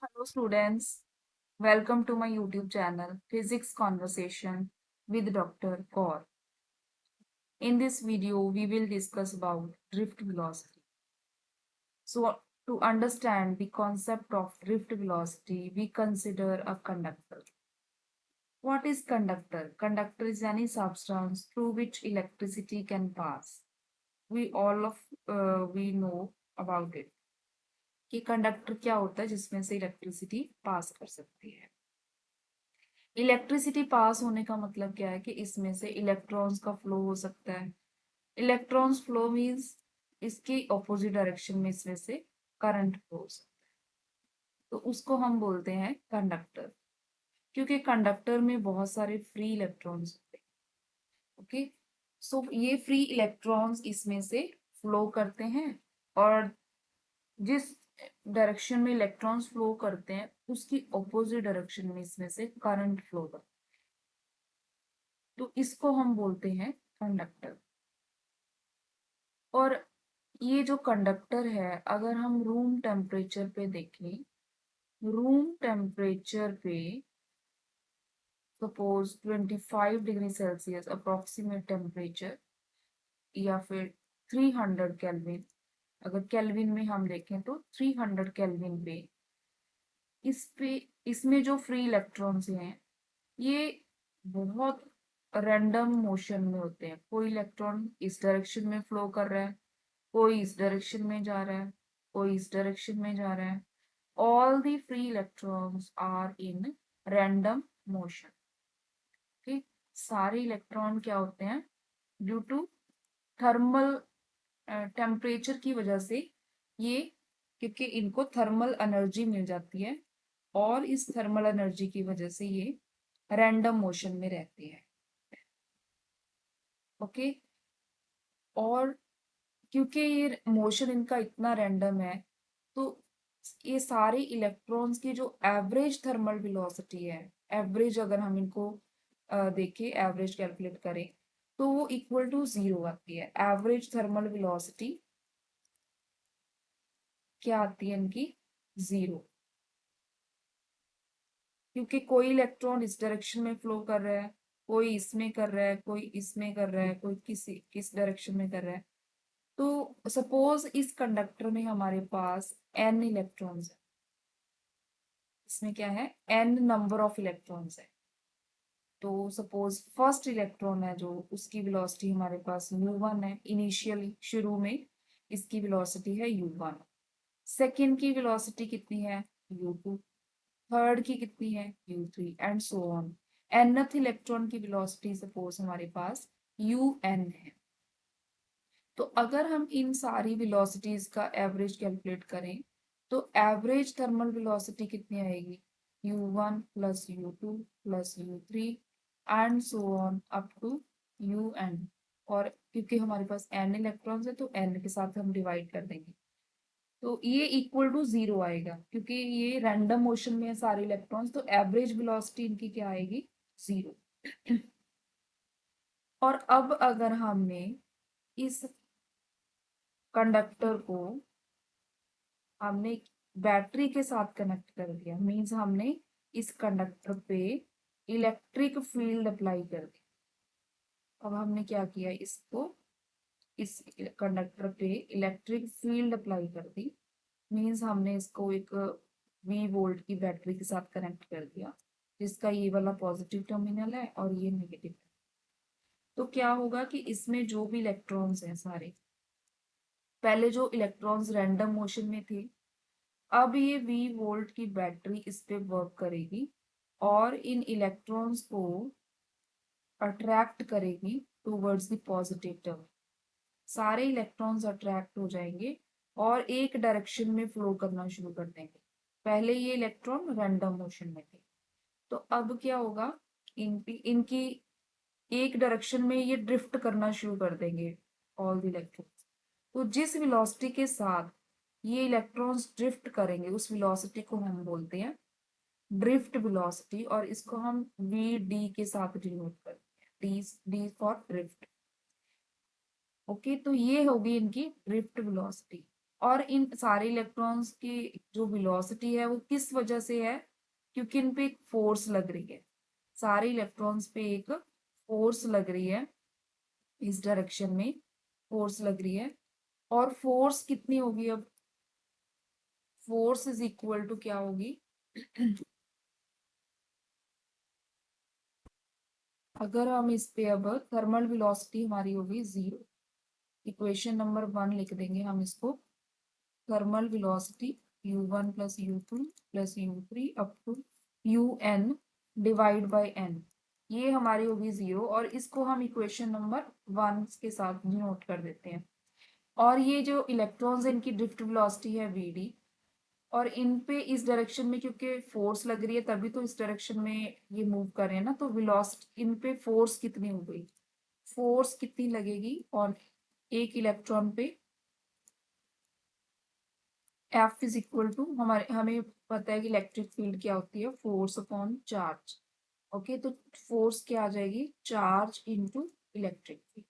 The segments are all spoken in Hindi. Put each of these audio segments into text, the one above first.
Hello students, welcome to my YouTube channel Physics Conversation with Dr. Kaur. In this video, we will discuss about drift velocity. So to understand the concept of drift velocity, we consider a conductor. What is conductor? Conductor is any substance through which electricity can pass. We know about it. कि कंडक्टर क्या होता है जिसमें से इलेक्ट्रिसिटी पास कर सकती है। इलेक्ट्रिसिटी पास होने का मतलब क्या है कि इसमें से इलेक्ट्रॉन्स का फ्लो हो सकता है। इलेक्ट्रॉन्स फ्लो मींस इसकी ऑपोजिट डायरेक्शन में इसमें से करंट फ्लो हो सकता है, तो उसको हम बोलते हैं कंडक्टर। क्योंकि कंडक्टर में बहुत सारे फ्री इलेक्ट्रॉन्स होते हैं। ओके, सो ये फ्री इलेक्ट्रॉन्स इसमें से फ्लो करते हैं और जिस डायरेक्शन में इलेक्ट्रॉन्स फ्लो करते हैं उसकी ऑपोजिट डायरेक्शन में इसमें से करंट फ्लो करता है, तो इसको हम बोलते हैं कंडक्टर। और ये जो कंडक्टर है, अगर हम रूम टेम्परेचर पे देखें, रूम टेम्परेचर पे suppose 25 degree Celsius approximate temperature या फिर 300 केल्विन, अगर केल्विन में हम देखें तो 300 केल्विन पे इसमें जो फ्री इलेक्ट्रॉन्स हैं ये बहुत रैंडम मोशन में होते हैं। कोई इलेक्ट्रॉन इस डायरेक्शन में फ्लो कर रहा है, कोई इस डायरेक्शन में जा रहा है, कोई इस डायरेक्शन में जा रहा है। All the free electrons are in random motion. ठीक, सारे इलेक्ट्रॉन क्या होते हैं ड्यू टू थर्मल टेम्परेचर की वजह से ये, क्योंकि इनको थर्मल एनर्जी मिल जाती है और इस थर्मल एनर्जी की वजह से ये रैंडम मोशन में रहते हैं। ओके, और क्योंकि ये मोशन इनका इतना रैंडम है, तो ये सारे इलेक्ट्रॉन्स की जो एवरेज थर्मल वेलोसिटी है, एवरेज अगर हम इनको देखें, एवरेज कैलकुलेट करें तो वो इक्वल टू जीरो आती है। एवरेज थर्मल वेलोसिटी क्या आती है इनकी? जीरो। क्योंकि कोई इलेक्ट्रॉन इस डायरेक्शन में फ्लो कर रहा है, कोई इसमें कर रहा है, कोई इसमें कर रहा है, कोई किस डायरेक्शन में कर रहा है। तो सपोज इस कंडक्टर में हमारे पास n इलेक्ट्रॉन्स है, इसमें क्या है, n नंबर ऑफ इलेक्ट्रॉन्स है। तो सपोज फर्स्ट इलेक्ट्रॉन है जो, उसकी वेलोसिटी हमारे पास u1 है, इनिशियली शुरू में इसकी वेलोसिटी है u1। सेकंड की वेलोसिटी कितनी है? u2। थर्ड की कितनी है? u3 and so on. nth electron की वेलोसिटी सपोज हमारे पास un है। तो अगर हम इन सारी वेलोसिटीज का एवरेज कैलकुलेट करें तो एवरेज थर्मल वेलोसिटी कितनी आएगी? u1 plus u2 plus u3 and so on up to un। और क्योंकि हमारे पास n इलेक्ट्रॉन्स है तो n के साथ हम डिवाइड कर देंगे, तो ये इक्वल टू जीरो आएगा। क्योंकि ये रैंडम मोशन में है सारे इलेक्ट्रॉन्स, तो एवरेज वेलोसिटी इनकी क्या आएगी? जीरो। और अब अगर हमने इस कंडक्टर को हमने बैटरी के साथ कनेक्ट कर दिया, मीन्स हमने इस कंडक्टर पे इलेक्ट्रिक फील्ड अप्लाई कर दी। अब हमने क्या किया, इसको इस कंडक्टर पे इलेक्ट्रिक फील्ड अप्लाई कर दी, मीन्स हमने इसको एक वी वोल्ट की बैटरी के साथ कनेक्ट कर दिया, जिसका ये वाला पॉजिटिव टर्मिनल है और ये नेगेटिव है। तो क्या होगा कि इसमें जो भी इलेक्ट्रॉन्स हैं सारे, पहले जो इलेक्ट्रॉन्स रैंडम मोशन में थे, अब ये वी वोल्ट की बैटरी इस पे वर्क करेगी और इन इलेक्ट्रॉन्स को अट्रैक्ट करेगी टूवर्ड्स द पॉजिटिव टर्म। सारे इलेक्ट्रॉन्स अट्रैक्ट हो जाएंगे और एक डायरेक्शन में फ्लो करना शुरू कर देंगे। पहले ये इलेक्ट्रॉन रैंडम मोशन में थे, तो अब क्या होगा, इनकी एक डायरेक्शन में ये ड्रिफ्ट करना शुरू कर देंगे ऑल द इलेक्ट्रॉन्स। तो जिस वेलोसिटी के साथ ये इलेक्ट्रॉन्स ड्रिफ्ट करेंगे उस वेलोसिटी को हम बोलते हैं ड्रिफ्ट वेलोसिटी, और इसको हम वी डी के साथ डिनोट करते हैं, D D for drift. Okay, तो ये होगी इनकी ड्रिफ्ट वेलोसिटी। और इन सारे इलेक्ट्रॉन्स की जो वेलोसिटी है वो किस वजह से है, क्योंकि इन पे एक फोर्स लग रही है, सारे इलेक्ट्रॉन्स पे एक फोर्स लग रही है, इस डायरेक्शन में फोर्स लग रही है। और फोर्स कितनी होगी, अब फोर्स इज इक्वल टू क्या होगी अगर हम इस पे अब थर्मल वेलोसिटी हमारी होगी 0, इक्वेशन नंबर 1 लिख देंगे हम इसको, thermal velocity u1 plus u2 plus u3 up to un divide by n, ये हमारी होगी 0, और इसको हम इक्वेशन नंबर 1 के साथ नोट कर देते हैं। और ये जो इलेक्ट्रॉन्स है इनकी ड्रिफ्ट वेलोसिटी है vd, और इन पे इस डायरेक्शन में क्योंकि फोर्स लग रही है तभी तो इस डायरेक्शन में ये मूव कर रहे हैं ना, तो वेलोसिटी इन पे फोर्स कितनी हो गई, फोर्स कितनी लगेगी, और एक इलेक्ट्रॉन पे F इज इक्वल टू हमें पता है कि इलेक्ट्रिक फील्ड क्या होती है, फोर्स अपॉन चार्ज। ओके, तो फोर्स क्या आ जाएगी, चार्ज इनटू इलेक्ट्रिक फील्ड।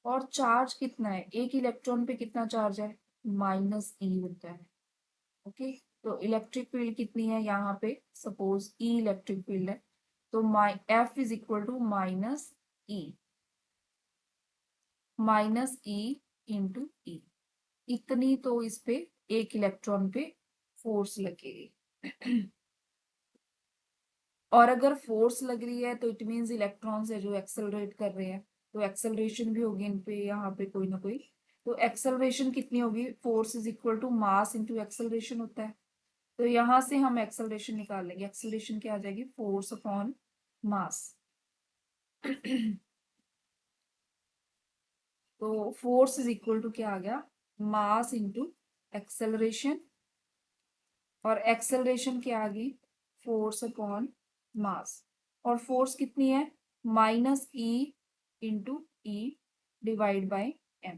और चार्ज कितना है, एक इलेक्ट्रॉन पे कितना चार्ज है, -e होता है। ओके, तो इलेक्ट्रिक फील्ड कितनी है यहाँ पे, सपोज E इलेक्ट्रिक फील्ड है, तो F is equal to -e into e, इतनी तो इस पे एक इलेक्ट्रॉन पे फोर्स लगेगी और अगर फोर्स लग रही है तो इट मीन्स इलेक्ट्रॉन्स है जो एक्सेलरेट कर रहे हैं, तो एक्सेलरेशन भी होगी इन पे यहाँ पे कोई ना कोई। तो एक्सेलरेशन कितनी होगी, force is equal to mass into acceleration होता है, तो यहाँ से हम एक्सेलरेशन निकाल लेंगे, एक्सेलरेशन क्या आ जाएगी, फोर्स अपॉन मास तो फोर्स इज इक्वल टू क्या आ गया, मास इंटू एक्सेलरेशन, और एक्सेलरेशन क्या आ गई, फोर्स अपॉन मास, और फोर्स कितनी है, -e into e divide by m,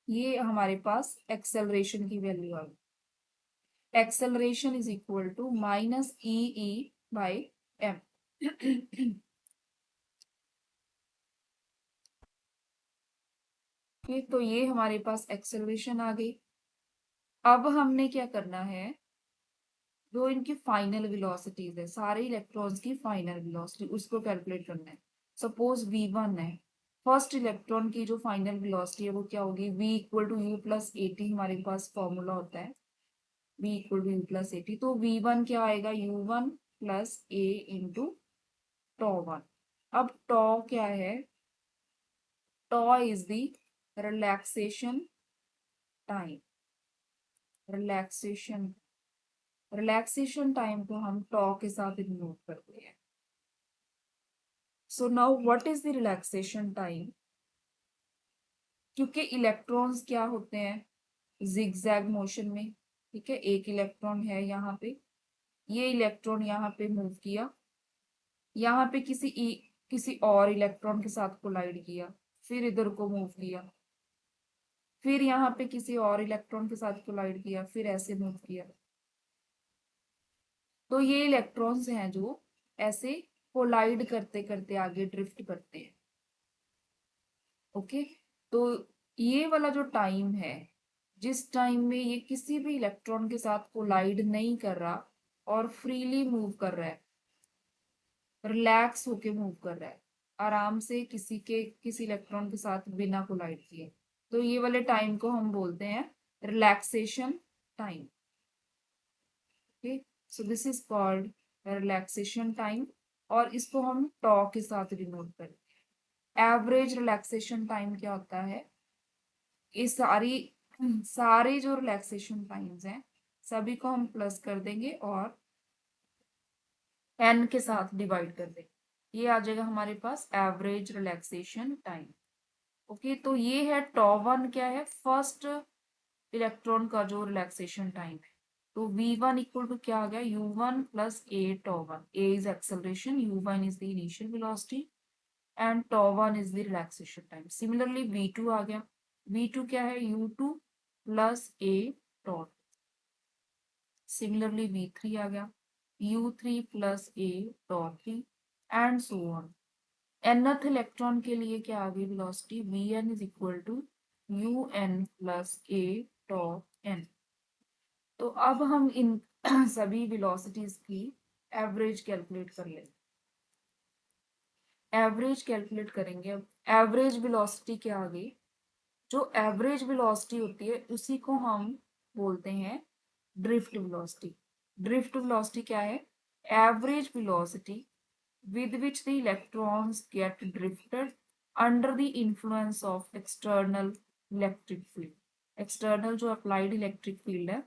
ये हमारे पास एक्सेलरेशन की वैल्यू आ गई। Acceleration is equal to -e by m तो ये हमारे पास एक्सेलरेशन आ गई। अब हमने क्या करना है, जो इनकी फाइनल वेलोसिटीज है, सारे इलेक्ट्रॉन्स की फाइनल वेलोसिटी, उसको कैलकुलेट करना है। सपोज v1 है, फर्स्ट इलेक्ट्रॉन की जो फाइनल वेलोसिटी है वो क्या होगी, v equal to u plus a t, हमारे पास फॉर्मूला होता है v equal to u plus a t, तो v1 क्या आएगा, u1 प्लस a इंटू τ1। अब τ क्या है, τ is the relaxation time, relaxation relaxation time को हम τ के साथ डिनोट करते हैं। So now what is the relaxation time, क्योंकि इलेक्ट्रॉन्स क्या होते हैं जिगजैग मोशन में, ठीक है, एक इलेक्ट्रॉन है यहाँ पे, ये इलेक्ट्रॉन यहाँ पे मूव किया, यहाँ पे किसी और इलेक्ट्रॉन के साथ कोलाइड किया, फिर इधर को मूव किया, फिर यहाँ पे किसी और इलेक्ट्रॉन के साथ कोलाइड किया, फिर ऐसे मूव किया, तो ये इलेक्ट्रॉन्स हैं जो ऐसे कोलाइड करते करते आगे ड्रिफ्ट करते हैं। ओके, तो ये वाला जो टाइम है, जिस टाइम में ये किसी भी इलेक्ट्रॉन के साथ कोलाइड नहीं कर रहा और फ्रीली मूव कर रहा है, रिलैक्स होके मूव कर रहा है, आराम से किसी इलेक्ट्रॉन के साथ बिना कोलाइड किए, तो ये वाले टाइम को हम बोलते हैं relaxation time. Okay, so this is called relaxation time, और इसको हम टॉ के साथ डिनोट करते हैं। एवरेज रिलैक्सेशन टाइम क्या होता है, ये सारे जो रिलैक्सेशन टाइम्स हैं सभी को हम प्लस कर देंगे और n के साथ डिवाइड कर देंगे, ये आ जाएगा हमारे पास एवरेज रिलैक्सेशन टाइम। ओके, तो ये है τ1 क्या है, फर्स्ट इलेक्ट्रॉन का जो रिलैक्सेशन टाइम है, तो v1 इक्वल टू क्या आ गया, u1 plus a τ1, a is acceleration, u1 is the initial velocity and τ1 is the relaxation time. Similarly v2 आ गया, v2 क्या है, u2 plus a dot, similarly v3 आ गया, u3 plus a dot three, and so on. nth electron के लिए क्या आ गई velocity, vn is equal to un plus a tau n. तो अब हम इन सभी वेलोसिटीज की एवरेज कैलकुलेट कर लेंगे। एवरेज कैलकुलेट करेंगे। अब एवरेज वेलोसिटी के आगे जो एवरेज वेलोसिटी होती है उसी को हम बोलते हैं ड्रिफ्ट वेलोसिटी। ड्रिफ्ट वेलोसिटी क्या है? Average velocity with which the electrons get drifted under the influence of external electric field। External जो अप्लाइड इलेक्ट्रिक फील्ड है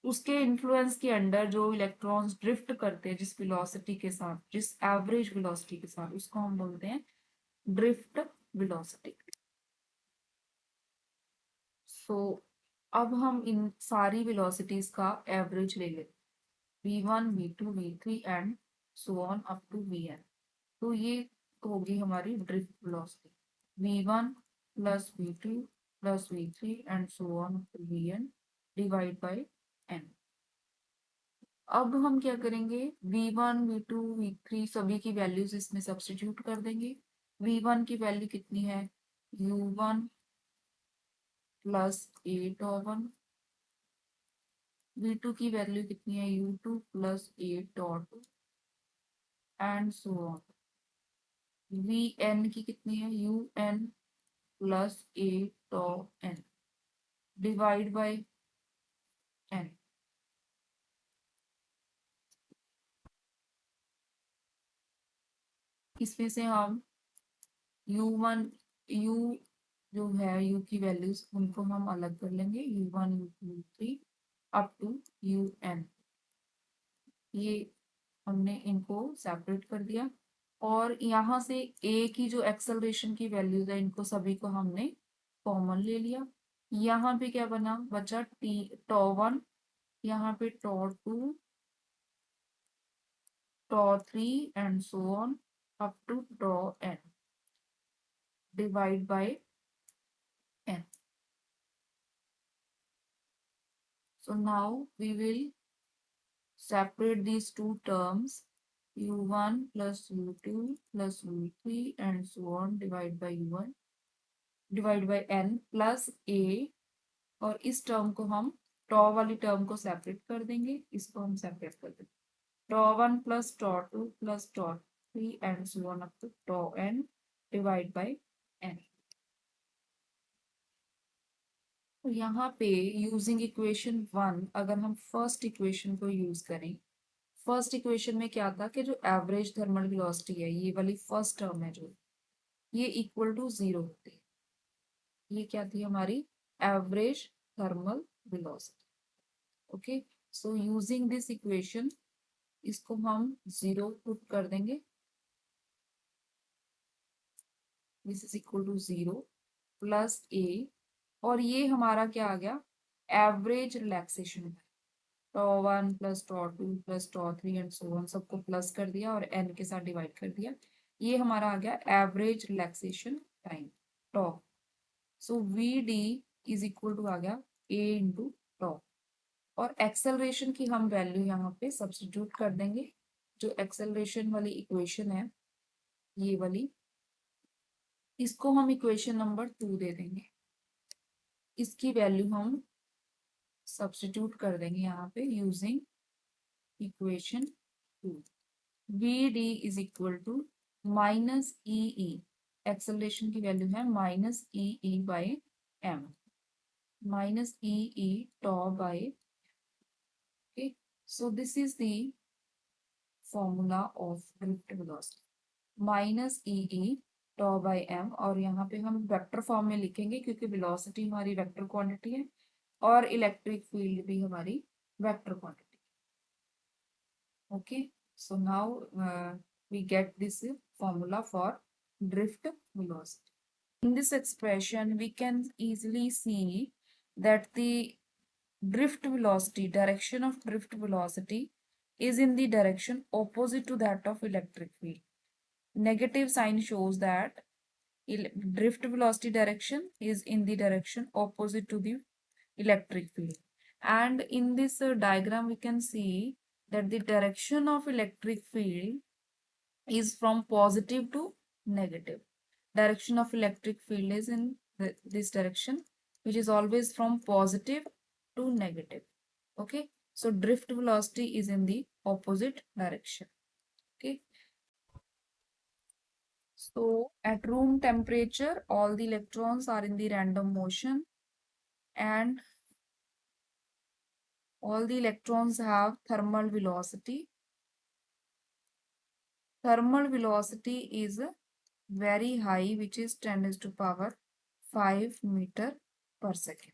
उसके इन्फ्लुएंस के अंडर जो इलेक्ट्रॉन्स ड्रिफ्ट करते हैं जिस वेलोसिटी के साथ, जिस एवरेज वेलोसिटी के साथ, उसको हम बोलते हैं ड्रिफ्ट वेलोसिटी। सो अब हम इन सारी वेलोसिटीज का एवरेज ले लेते हैं, v1 v2 v3 and so on up to vn। तो ये होगी हमारी drift velocity, v1 plus v2 plus v3 and so on up to vn divide by n। अब हम क्या करेंगे, v1 v2 v3 सभी की वैल्यूज इसमें सब्स्टिट्यूट कर देंगे। v1 की वैल्यू कितनी है, u1 प्लस 8/1। v2 की वैल्यू कितनी है, u2 plus 8/2 and so on. vn की कितनी है, un plus 8/n divide by n। इसमें से हम u1 u जो है u की वैल्यूज उनको हम अलग कर लेंगे, u1 u2 u3 up to un। ये हमने इनको सेपरेट कर दिया और यहाँ से a की जो एक्सेलरेशन की वैल्यूज है इनको सभी को हमने कॉमन ले लिया। यहाँ पे क्या बना, बचा टॉ1, यहाँ पे tau two tau three and so on up to tau n divide by n। So now we will separate these two terms, u1 plus u2 plus u3 and so on divide by u1 divide by n plus a। और इस टर्म को हम टॉ वाली टर्म को सेपरेट कर देंगे, इसको हम सेपरेट कर देंगे, tau one plus tau two plus tau three and so on up to tau n divide by n। तो यहाँ पे यूजिंग इक्वेशन 1 अगर हम फर्स्ट इक्वेशन को यूज करें, फर्स्ट इक्वेशन में क्या था कि जो एवरेज थर्मल वेलोसिटी है ये वाली फर्स्ट टर्म है जो ये इक्वल टू 0 होती है, ये क्या थी हमारी average thermal velocity. Okay, so using this equation इसको हम 0 पुट कर देंगे, this is equal to 0 plus a। और ये हमारा क्या आ गया, average relaxation. Tau one plus tau two plus tau three and so on सबको प्लस कर दिया और n के साथ डिवाइड कर दिया, ये हमारा आ गया average relaxation time tau. So v d is equal to आ गया a इंटू टॉ। और एक्सेलरेशन की हम वैल्यू यहाँ पे सब्स्टिट्यूट कर देंगे, जो एक्सेलरेशन वाली इक्वेशन है ये वाली, इसको हम इक्वेशन नंबर 2 दे देंगे, इसकी वैल्यू हम सब्स्टिट्यूट कर देंगे यहाँ पे using equation 2। V d is equal to minus e, acceleration की वैल्यू है minus e by m, minus e tau by. Okay, so this is the formula of drift velocity, minus e tau by m. और यहाँ पे हम वेक्टर फॉर्म में लिखेंगे क्योंकि वेलोसिटी हमारी वेक्टर क्वांटिटी है और इलेक्ट्रिक फील्ड भी हमारी vector quantity. Okay, so now we get this formula for drift velocity. In this expression, we can easily see that the drift velocity, direction of drift velocity is in the direction opposite to that of electric field. Negative sign shows that drift velocity direction is in the direction opposite to the electric field. And in this diagram, we can see that the direction of electric field is from positive to negative. Direction of electric field is in this direction which is always from positive to negative. Okay, so drift velocity is in the opposite direction. Okay, so at room temperature, all the electrons are in the random motion, and all the electrons have thermal velocity. Thermal velocity is very high, which is 10 to the power 5 meter per second.